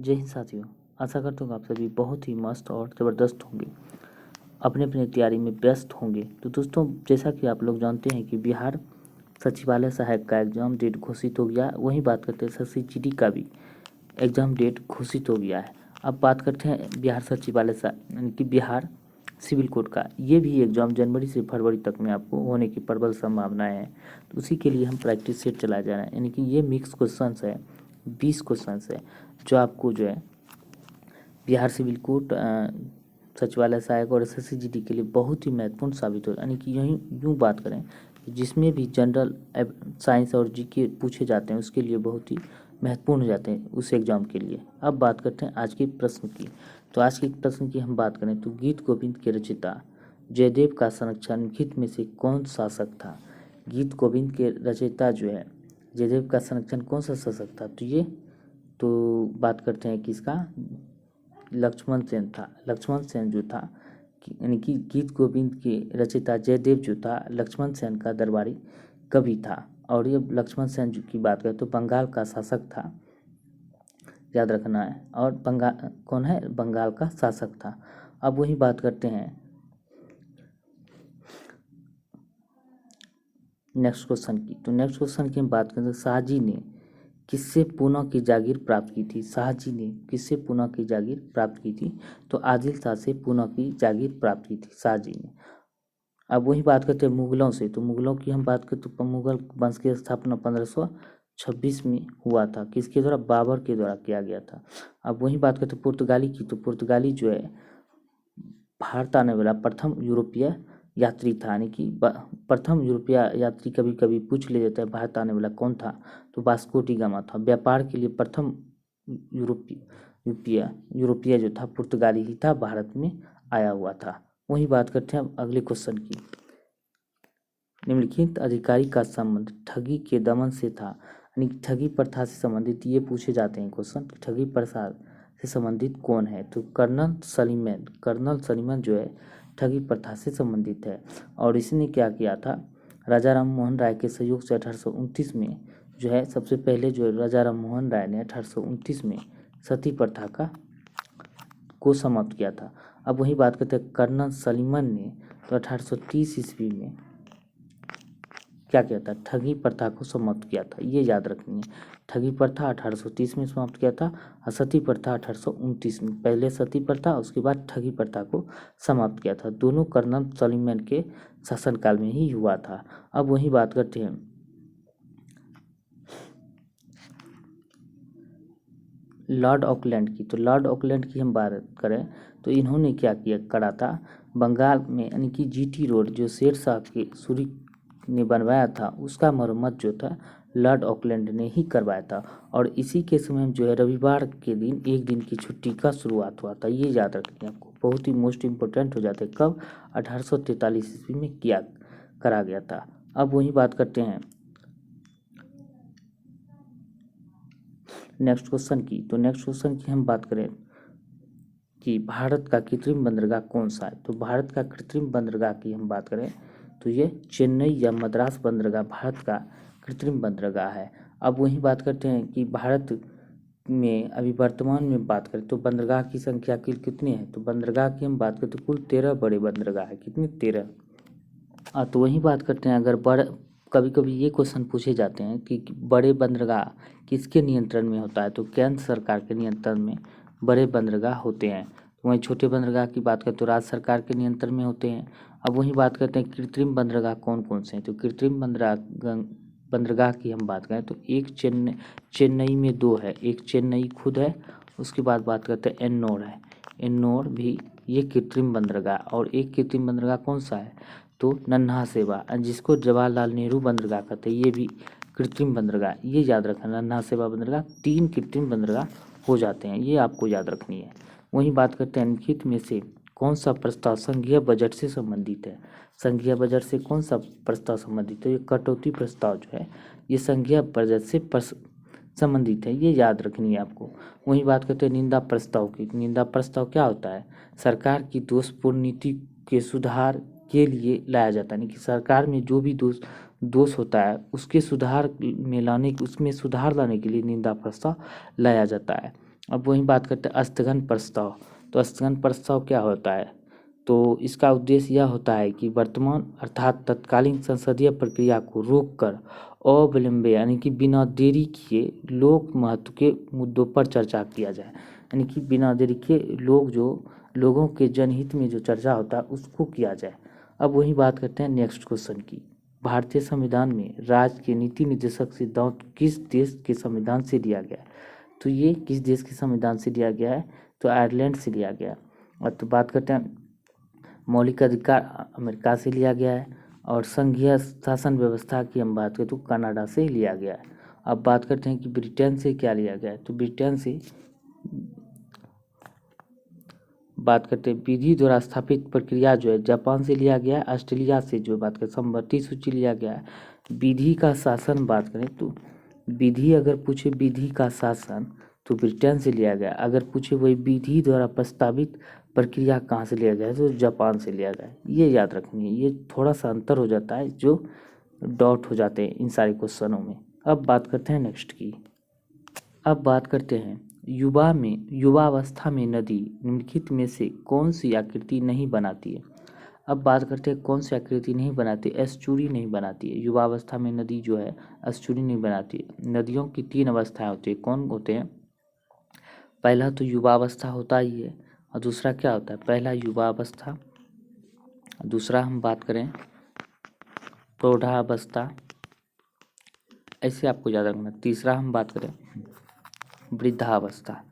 जय हिंद साथियों, आशा करता हूँ आप सभी बहुत ही मस्त और ज़बरदस्त होंगे, अपने अपने तैयारी में व्यस्त होंगे। तो दोस्तों, जैसा कि आप लोग जानते हैं कि बिहार सचिवालय सहायक का एग्ज़ाम डेट घोषित हो गया। वहीं बात करते हैं SSCGD का भी एग्ज़ाम डेट घोषित हो गया है। अब बात करते हैं बिहार सचिवालय यानी कि बिहार सिविल कोड का। ये भी एग्ज़ाम जनवरी से फरवरी तक में आपको होने की प्रबल संभावनाएं हैं। तो उसी के लिए हम प्रैक्टिस सेट चलाए जा रहे हैं, यानी कि ये मिक्स क्वेश्चंस है, 20 क्वेश्चंस है जो आपको जो है बिहार सिविल कोड सचिवालय सहायक और SSCGD के लिए बहुत ही महत्वपूर्ण साबित हो। यानी कि यूँ बात करें जिसमें भी जनरल साइंस और GK पूछे जाते हैं उसके लिए बहुत ही महत्वपूर्ण हो जाते हैं उस एग्ज़ाम के लिए। अब बात करते हैं आज के प्रश्न की। तो आज के प्रश्न की हम बात करें तो गीत गोविंद के रचयिता जयदेव का संरक्षण निम्नलिखित में से कौन शासक था। गीत गोविंद के रचयिता जो है जयदेव का संरक्षण कौन सा शासक था, तो बात करते हैं किसका, लक्ष्मण सेन था। लक्ष्मण सेन जो था यानी कि गीत गोविंद के रचयिता जयदेव जो था लक्ष्मण सेन का दरबारी कवि था। और ये लक्ष्मण सेन की बात करें तो बंगाल का शासक था, याद रखना है। और बंगाल कौन है, बंगाल का शासक था। अब वही बात करते हैं नेक्स्ट क्वेश्चन की। तो नेक्स्ट क्वेश्चन की हम बात करें तो शाहजी ने किससे पूना की जागीर प्राप्त की थी। शाहजी ने किससे पूना की जागीर प्राप्त की थी, तो आदिल शाह से पूना की जागीर प्राप्त की थी शाहजी ने। अब वही बात करते हैं मुगलों से। तो मुगलों की हम बात करें तो मुगल वंश की स्थापना 1526 में हुआ था। किसके द्वारा, बाबर के द्वारा किया गया था। अब वही बात करते हैं पुर्तगाली की। तो पुर्तगाली जो है भारत आने वाला प्रथम यूरोपीय यात्री था, यानी कि प्रथम यूरोपीय यात्री कभी कभी पूछ ले जाता है भारत आने वाला कौन था, तो वास्को डी गामा था। व्यापार के लिए प्रथम यूरोपीय जो था पुर्तगाली ही था, भारत में आया हुआ था। वही बात करते हैं अब अगले क्वेश्चन की। निम्नलिखित अधिकारी का संबंध ठगी के दमन से था, यानी ठगी प्रथा से संबंधित ये पूछे जाते हैं क्वेश्चन। ठगी प्रथा से संबंधित कौन है, तो कर्नल सलीमन जो है ठगी प्रथा से संबंधित है। और इसने क्या किया था, राजा राम मोहन राय के सहयोग से 1829 में जो है सबसे पहले जो राजा राम मोहन राय ने 1829 में सती प्रथा को समाप्त किया था। अब वही बात करते हैं कर्नल सलीमन ने तो 1830 ईस्वी में क्या किया था, ठगी प्रथा को समाप्त किया था। ये याद रखनी है, ठगी प्रथा 1830 में समाप्त किया था और सती प्रथा 1829 में। पहले सती प्रथा उसके बाद ठगी प्रथा को समाप्त किया था। दोनों कर्नल सलीमन के शासनकाल में ही हुआ था। अब वही बात करते हैं लॉर्ड ऑकलैंड की। तो लॉर्ड ऑकलैंड की हम बात करें तो इन्होंने क्या किया करा था, बंगाल में यानी कि GT रोड जो शेर शाह के सूरी ने बनवाया था उसका मरम्मत जो था लॉर्ड ऑकलैंड ने ही करवाया था। और इसी के समय जो है रविवार के दिन एक दिन की छुट्टी का शुरुआत हुआ था। ये याद रखना है आपको, बहुत ही मोस्ट इम्पोर्टेंट हो जाते हैं। कब, 1843 ईस्वी में करा गया था। अब वही बात करते हैं नेक्स्ट क्वेश्चन की। तो नेक्स्ट क्वेश्चन की हम बात करें कि भारत का कृत्रिम बंदरगाह कौन सा है। तो भारत का कृत्रिम बंदरगाह की हम बात करें तो ये चेन्नई या मद्रास बंदरगाह भारत का कृत्रिम बंदरगाह है। अब वही बात करते हैं कि भारत में अभी वर्तमान में बात करें तो बंदरगाह की संख्या कितनी है, तो बंदरगाह की हम बात करें तो कुल 13 बड़े बंदरगाह है। कितने, 13। तो वही बात करते हैं अगर कभी कभी ये क्वेश्चन पूछे जाते हैं कि बड़े बंदरगाह किसके नियंत्रण में होता है, तो केंद्र सरकार के नियंत्रण में बड़े बंदरगाह होते हैं। वहीं छोटे बंदरगाह की बात करें तो राज्य सरकार के नियंत्रण में होते हैं। अब वही बात करते हैं कृत्रिम बंदरगाह कौन कौन से हैं। तो कृत्रिम बंदरगाह की हम बात करें तो एक चेन्नई में 2 है, एक चेन्नई खुद है, उसके बाद बात करते हैं एन्नोर है, एन्नोर भी ये कृत्रिम बंदरगाह। और एक कृत्रिम बंदरगाह कौन सा है, तो नन्हा सेवा जिसको जवाहरलाल नेहरू बंदरगाह कहते हैं, ये भी कृत्रिम बंदरगाह। ये याद रखना, नन्हा सेवा बंदरगाह, 3 कृत्रिम बंदरगाह हो जाते हैं, ये आपको याद रखनी है। वहीं बात करते हैं निम्नलिखित में से कौन सा प्रस्ताव संघीय बजट से संबंधित है। संघीय बजट से कौन सा प्रस्ताव संबंधित है, ये कटौती प्रस्ताव जो है ये संघीय बजट से संबंधित है, ये याद रखनी है आपको। वहीं बात करते हैं निंदा प्रस्ताव की। निंदा प्रस्ताव क्या होता है, सरकार की दोषपूर्ण नीति के सुधार के लिए लाया जाता है, यानी कि सरकार में जो भी दोष होता है उसके उसमें सुधार लाने के लिए निंदा प्रस्ताव लाया जाता है। अब वहीं बात करते हैं स्थगन प्रस्ताव। तो स्थगन प्रस्ताव क्या होता है? तो इसका उद्देश्य यह होता है कि वर्तमान अर्थात तत्कालीन संसदीय प्रक्रिया को रोककर अविलंबे यानी कि बिना देरी किए लोक महत्व के मुद्दों पर चर्चा किया जाए। यानी कि बिना देरी के लोगों के जनहित में जो चर्चा होता है उसको किया जाए। अब वही बात करते हैं नेक्स्ट क्वेश्चन की। भारतीय संविधान में राज्य के नीति निर्देशक सिद्धांत किस देश के संविधान से लिया गया है? तो ये किस देश के संविधान से लिया गया है? तो आयरलैंड से लिया गया है। और तो बात करते हैं मौलिक अधिकार अमेरिका से लिया गया है। और संघीय शासन व्यवस्था की हम बात करें तो कनाडा से लिया गया है। अब बात करते हैं कि ब्रिटेन से क्या लिया गया है? तो ब्रिटेन से बात करते हैं विधि द्वारा स्थापित प्रक्रिया जो है जापान से लिया गया है। ऑस्ट्रेलिया से जो बात करें समवर्ती सूची लिया गया है। विधि का शासन बात करें तो विधि अगर पूछे विधि का शासन तो ब्रिटेन से लिया गया। अगर पूछे वही विधि द्वारा प्रस्तावित प्रक्रिया कहाँ से लिया गया है तो जापान से लिया गया है। ये याद रखनी है, ये थोड़ा सा अंतर हो जाता है जो डॉट हो जाते हैं इन सारे क्वेश्चनों में। अब बात करते हैं नेक्स्ट की। अब बात करते हैं युवावस्था में नदी निम्नलिखित में से कौन सी आकृति नहीं बनाती है? अब बात करते हैं कौन सी आकृति नहीं बनाती, एस्चुरी नहीं बनाती है। युवावस्था में नदी जो है एस्चुरी नहीं बनाती है। नदियों की 3 अवस्थाएं होती है, कौन होते हैं? पहला तो युवावस्था होता ही है और दूसरा क्या होता है? पहला युवावस्था, दूसरा हम बात करें प्रौढ़ावस्था, ऐसे आपको याद रखना। तीसरा हम बात करें वृद्धावस्था।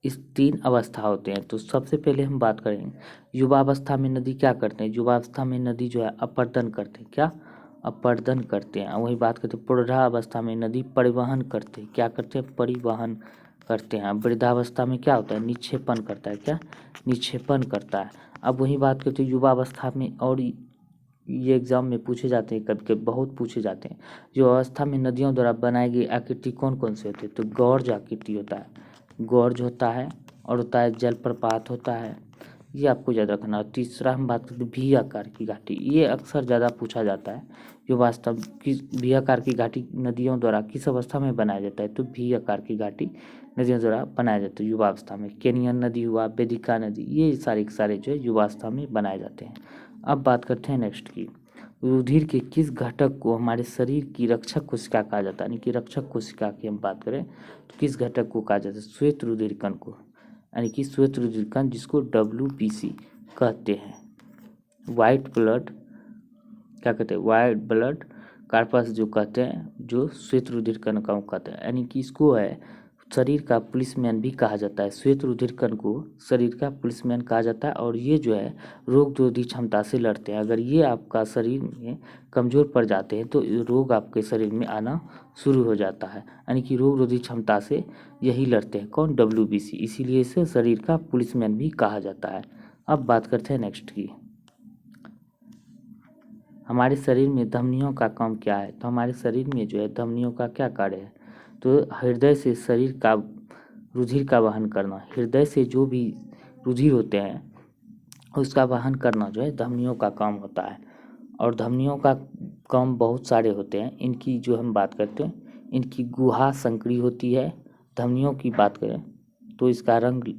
इस 3 अवस्था होते हैं। तो सबसे पहले हम बात करेंगे युवावस्था में नदी क्या करते हैं? युवावस्था में नदी जो है अपर्दन करते हैं। क्या? अपर्दन करते हैं। वही बात करते हैं प्रौढ़ावस्था में नदी परिवहन करते हैं। क्या करते हैं? परिवहन करते हैं। वृद्धावस्था में क्या होता है? निक्षेपण करता है। क्या? निक्षेपण करता है। अब वही बात करते हैं युवावस्था में, और ये एग्जाम में पूछे जाते हैं, कभी कभी बहुत पूछे जाते हैं। जो अवस्था में नदियों द्वारा बनाई गई आकृति कौन कौन से होते हैं? तो गौर्ज आकृति होता है, गौर्ज होता है, और होता है जलप्रपात होता है। ये आपको याद रखना है। तीसरा हम बात करते हैं वी आकार की घाटी। ये अक्सर ज़्यादा पूछा जाता है। जो वास्तव की वी आकार की घाटी नदियों द्वारा किस अवस्था में बनाया जाता है? तो वी आकार की घाटी नदियों द्वारा बनाया जाता है युवावस्था में। केनियन नदी हुआ, वेदिका नदी, ये सारे के सारे जो है युवावस्था में बनाए जाते हैं। अब बात करते हैं नेक्स्ट की। रुधिर के किस घटक को हमारे शरीर की रक्षक कोशिका कहा जाता है? यानी कि रक्षक कोशिका की हम बात करें तो किस घटक को कहा जाता है? श्वेत रुधिर कण को, यानी कि श्वेत रुधिर कण जिसको WBC कहते हैं। वाइट ब्लड क्या कहते हैं? वाइट ब्लड कार्पस जो कहते हैं, जो श्वेत रुधिर कण का कहते हैं। यानी कि इसको है शरीर का पुलिसमैन भी कहा जाता है। श्वेत रुधिर कण को शरीर का पुलिसमैन कहा जाता है। और ये जो है रोगरोधी क्षमता से लड़ते हैं। अगर ये आपका शरीर में कमज़ोर पड़ जाते हैं तो रोग आपके शरीर में आना शुरू हो जाता है। यानी कि रोगरोधी क्षमता से यही लड़ते हैं। कौन? WBC। इसीलिए इसे शरीर का पुलिसमैन भी कहा जाता है। अब बात करते हैं नेक्स्ट की। हमारे शरीर में धमनियों का काम क्या है? तो हमारे शरीर में जो है धमनियों का क्या कार्य है? तो हृदय से शरीर का रुधिर का वहन करना। हृदय से जो भी रुधिर होते हैं उसका वहन करना जो है धमनियों का काम होता है। और धमनियों का काम बहुत सारे होते हैं। इनकी जो हम बात करते हैं, इनकी गुहा संकरी होती है। धमनियों की बात करें तो इसका रंग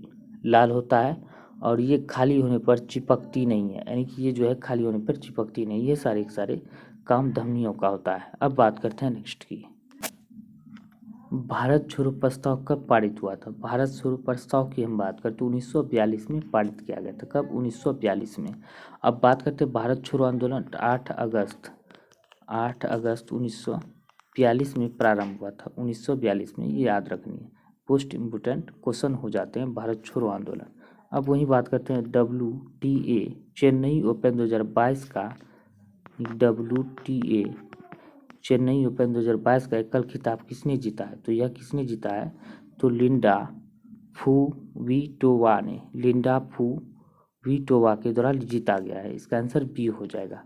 लाल होता है और ये खाली होने पर चिपकती नहीं है। यानी कि ये जो है खाली होने पर चिपकती नहीं। ये सारे के सारे काम धमनियों का होता है। अब बात करते हैं नेक्स्ट की। भारत छोड़ो प्रस्ताव कब पारित हुआ था? भारत छोड़ो प्रस्ताव की हम बात करते 1942 में पारित किया गया था। कब? 1942 में। अब बात करते हैं भारत छोड़ो आंदोलन 8 अगस्त 1942 में प्रारंभ हुआ था। 1942 में, ये याद रखनी है। पोस्ट इम्पोर्टेंट क्वेश्चन हो जाते हैं भारत छोड़ो आंदोलन। अब वही बात करते हैं WTA चेन्नई ओपन 2022 का WTA चेन्नई ओपन 2022 का एकल खिताब किसने जीता है? तो यह किसने जीता है? तो लिंडा फुवीटोवा ने, लिंडा फुवीटोवा के द्वारा जीता गया है। इसका आंसर बी हो जाएगा।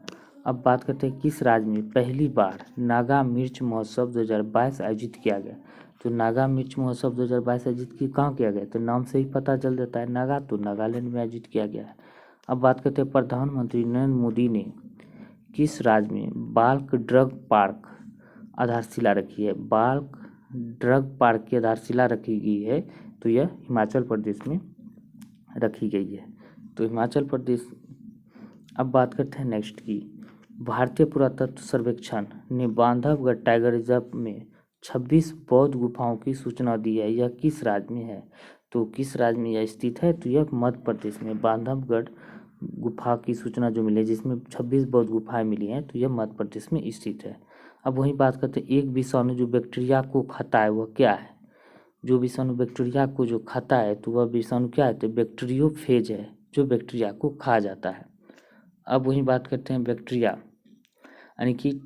अब बात करते हैं किस राज्य में पहली बार नागा मिर्च महोत्सव 2022 आयोजित किया गया? तो नागा मिर्च महोत्सव 2022 आयोजित कहाँ किया गया? तो नाम से ही पता चल जाता है नागा, तो नागालैंड में आयोजित किया गया है। अब बात करते हैं प्रधानमंत्री नरेंद्र मोदी ने किस राज्य में बाल्क ड्रग पार्क आधारशिला रखी है? बाल्क ड्रग पार्क की आधारशिला रखी गई है तो यह हिमाचल प्रदेश में रखी गई है। तो हिमाचल प्रदेश। अब बात करते हैं नेक्स्ट की, भारतीय पुरातत्व सर्वेक्षण ने बांधवगढ़ टाइगर रिजर्व में 26 बौद्ध गुफाओं की सूचना दी है। यह किस राज्य में है? तो किस राज्य में यह स्थित है? तो यह मध्य प्रदेश में बांधवगढ़ गुफा की सूचना जो मिली है जिसमें 26 बौद्ध गुफाएं मिली हैं, तो यह मध्य प्रदेश में स्थित है। अब वही बात करते हैं, एक विषाणु जो बैक्टीरिया को खाता है वह क्या है? जो विषाणु बैक्टीरिया को जो खाता है तो वह विषाणु क्या है? तो बैक्टीरियोफेज है, जो बैक्टीरिया को खा जाता है। अब वही बात करते हैं बैक्टीरिया यानी कि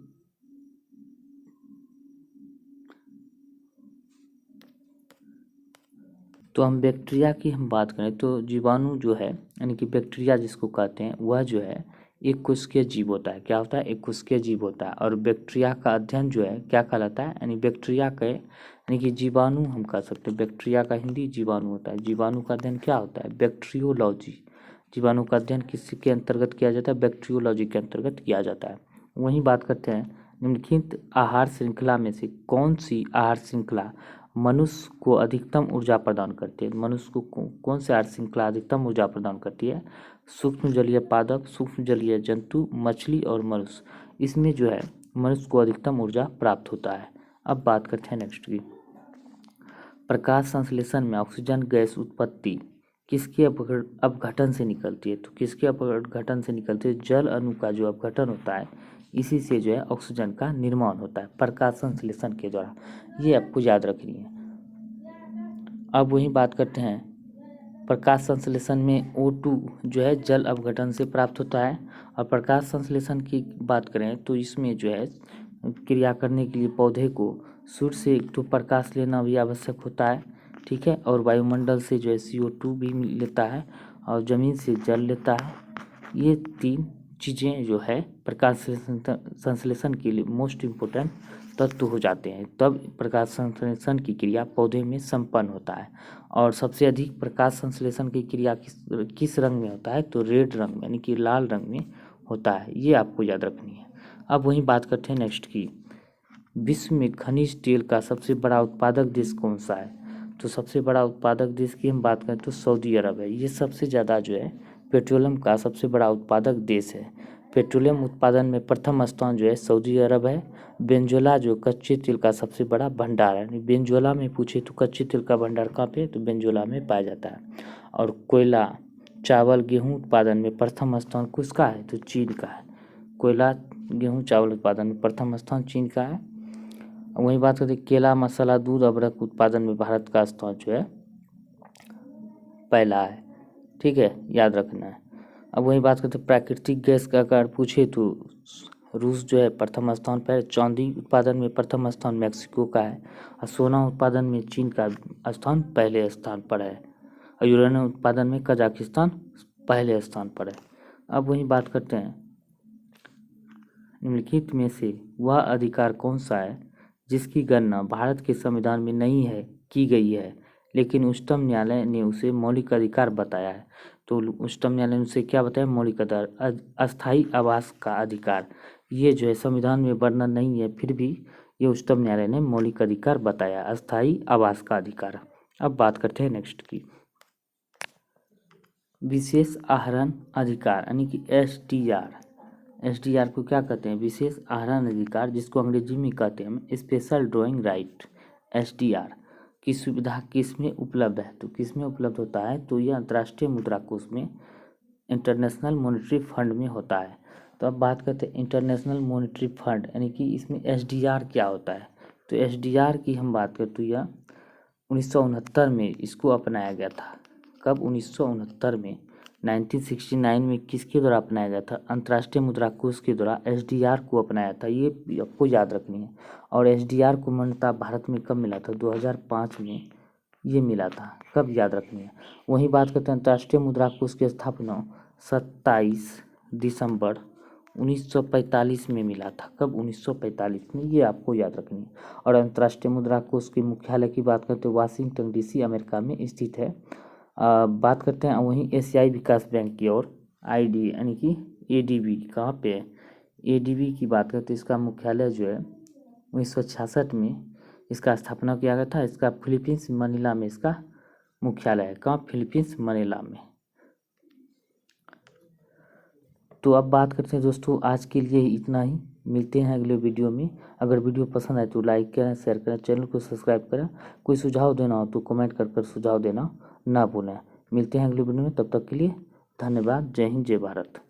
तो हम बैक्टीरिया की हम बात करें तो जीवाणु जो है यानी कि बैक्टीरिया जिसको कहते हैं वह जो है एक कोशिकीय जीव होता है। क्या होता है? एक कोशिकीय जीव होता है। और बैक्टीरिया का अध्ययन जो है क्या कहलाता है? यानी बैक्टीरिया के यानी कि जीवाणु हम कह सकते हैं। बैक्टीरिया का हिंदी जीवाणु होता है। जीवाणु का अध्ययन क्या होता है? बैक्टीरियोलॉजी। जीवाणु का अध्ययन किसके अंतर्गत किया जाता है? बैक्टीरियोलॉजी के अंतर्गत किया जाता है। वहीं बात करते हैं निम्नलिखित आहार श्रृंखला में से कौन सी आहार श्रृंखला मनुष्य को अधिकतम ऊर्जा प्रदान करती है? मनुष्य को कौन सी आहार श्रृंखला अधिकतम ऊर्जा प्रदान करती है? सूक्ष्म जलीय पादप, सूक्ष्म जलीय जंतु, मछली और मनुष्य। इसमें जो है मनुष्य को अधिकतम ऊर्जा प्राप्त होता है। अब बात करते हैं नेक्स्ट की, प्रकाश संश्लेषण में ऑक्सीजन गैस उत्पत्ति किसके अपघटन से निकलती है? तो किसके अपघटन से निकलती है? जल अणु का जो अपघटन होता है इसी से जो है ऑक्सीजन का निर्माण होता है प्रकाश संश्लेषण के द्वारा। ये आपको याद रखनी है। अब वही बात करते हैं, प्रकाश संश्लेषण में O2 जो है जल अपघटन से प्राप्त होता है। और प्रकाश संश्लेषण की बात करें तो इसमें जो है क्रिया करने के लिए पौधे को सूर्य से एक तो प्रकाश लेना भी आवश्यक होता है, ठीक है। और वायुमंडल से जो है CO2 भी लेता है और ज़मीन से जल लेता है। ये तीन चीज़ें जो है प्रकाश संश्लेषण के लिए मोस्ट इम्पोर्टेंट तत्व हो जाते हैं, तब प्रकाश संश्लेषण की क्रिया पौधे में संपन्न होता है। और सबसे अधिक प्रकाश संश्लेषण की क्रिया किस रंग में होता है? तो रेड रंग में यानी कि लाल रंग में होता है। ये आपको याद रखनी है। अब वहीं बात करते हैं नेक्स्ट की, विश्व में खनिज तेल का सबसे बड़ा उत्पादक देश कौन सा है? तो सबसे बड़ा उत्पादक देश की हम बात करें तो सऊदी अरब है। ये सबसे ज़्यादा जो है पेट्रोलियम का सबसे बड़ा उत्पादक देश है। पेट्रोलियम उत्पादन में प्रथम स्थान जो है सऊदी अरब है। वेनेजुएला जो कच्चे तेल का सबसे बड़ा भंडार है। वेनेजुएला में पूछे तो कच्चे तेल का भंडार कहाँ पे? तो वेनेजुएला में पाया जाता है। और कोयला, चावल, गेहूँ उत्पादन में प्रथम स्थान किसका है? तो चीन का है। कोयला, गेहूँ, चावल उत्पादन में प्रथम स्थान चीन का है। वही बात करते हैं केला, मसाला, दूध, अदरक उत्पादन में भारत का स्थान जो है पहला है, ठीक है, याद रखना है। अब वही बात करते हैं प्राकृतिक गैस का अगर पूछे तो रूस जो है प्रथम स्थान पर है। चांदी उत्पादन में प्रथम स्थान मैक्सिको का है। और सोना उत्पादन में चीन का स्थान पहले स्थान पर है। और यूरेनियम उत्पादन में कजाकिस्तान पहले स्थान पर है। अब वही बात करते हैं निम्नलिखित में से वह अधिकार कौन सा है जिसकी गणना भारत के संविधान में नहीं है की गई है लेकिन उच्चतम न्यायालय ने उसे मौलिक अधिकार बताया है? तो उच्चतम न्यायालय ने उसे क्या बताया? मौलिक अधिकार, अस्थायी आवास का अधिकार। ये जो है संविधान में वर्णन नहीं है, फिर भी ये उच्चतम न्यायालय ने मौलिक अधिकार बताया, अस्थायी आवास का अधिकार। अब बात करते हैं नेक्स्ट की, विशेष आहरण अधिकार यानी कि SDR को क्या कहते हैं? विशेष आहरण अधिकार, जिसको अंग्रेजी में कहते हैं स्पेशल ड्राइंग राइट। SDR की सुविधा किस में उपलब्ध है? तो किस में उपलब्ध होता है? तो यह अंतर्राष्ट्रीय मुद्रा कोष में, इंटरनेशनल मॉनेटरी फंड में होता है। तो अब बात करते हैं इंटरनेशनल मॉनेटरी फंड यानी कि इसमें SDR क्या होता है? तो SDR की हम बात करें तो यह 1969 में इसको अपनाया गया था। कब? 1969 में। 1969 में किसके द्वारा अपनाया गया था? अंतर्राष्ट्रीय मुद्रा कोष के द्वारा SDR को अपनाया था। ये आपको याद रखनी है। और SDR को मान्यता भारत में कब मिला था? 2005 में ये मिला था। कब? याद रखनी है। वहीं बात करते हैं अंतर्राष्ट्रीय मुद्रा कोष की स्थापना 27 दिसंबर 1945 में मिला था। कब? 1945 में। ये आपको याद रखनी है। और अंतर्राष्ट्रीय मुद्रा कोष के मुख्यालय की बात करते हैं वाशिंगटन DC अमेरिका में स्थित है। बात करते हैं वहीं एशियाई विकास बैंक की ओर, ID यानी कि ADB कहाँ पे है? ADB की बात करते हैं इसका मुख्यालय जो है 1966 में इसका स्थापना किया गया था। इसका फिलीपींस मनीला में इसका मुख्यालय है। कहाँ? फिलीपींस मनीला में। तो अब बात करते हैं दोस्तों, आज के लिए इतना ही। मिलते हैं अगले वीडियो में। अगर वीडियो पसंद आए तो लाइक करें, शेयर करें, चैनल को सब्सक्राइब करें। कोई सुझाव देना हो तो कमेंट कर सुझाव देना ना भूलें। मिलते हैं अगले वीडियो में, तब तक के लिए धन्यवाद। जय हिंद, जय भारत।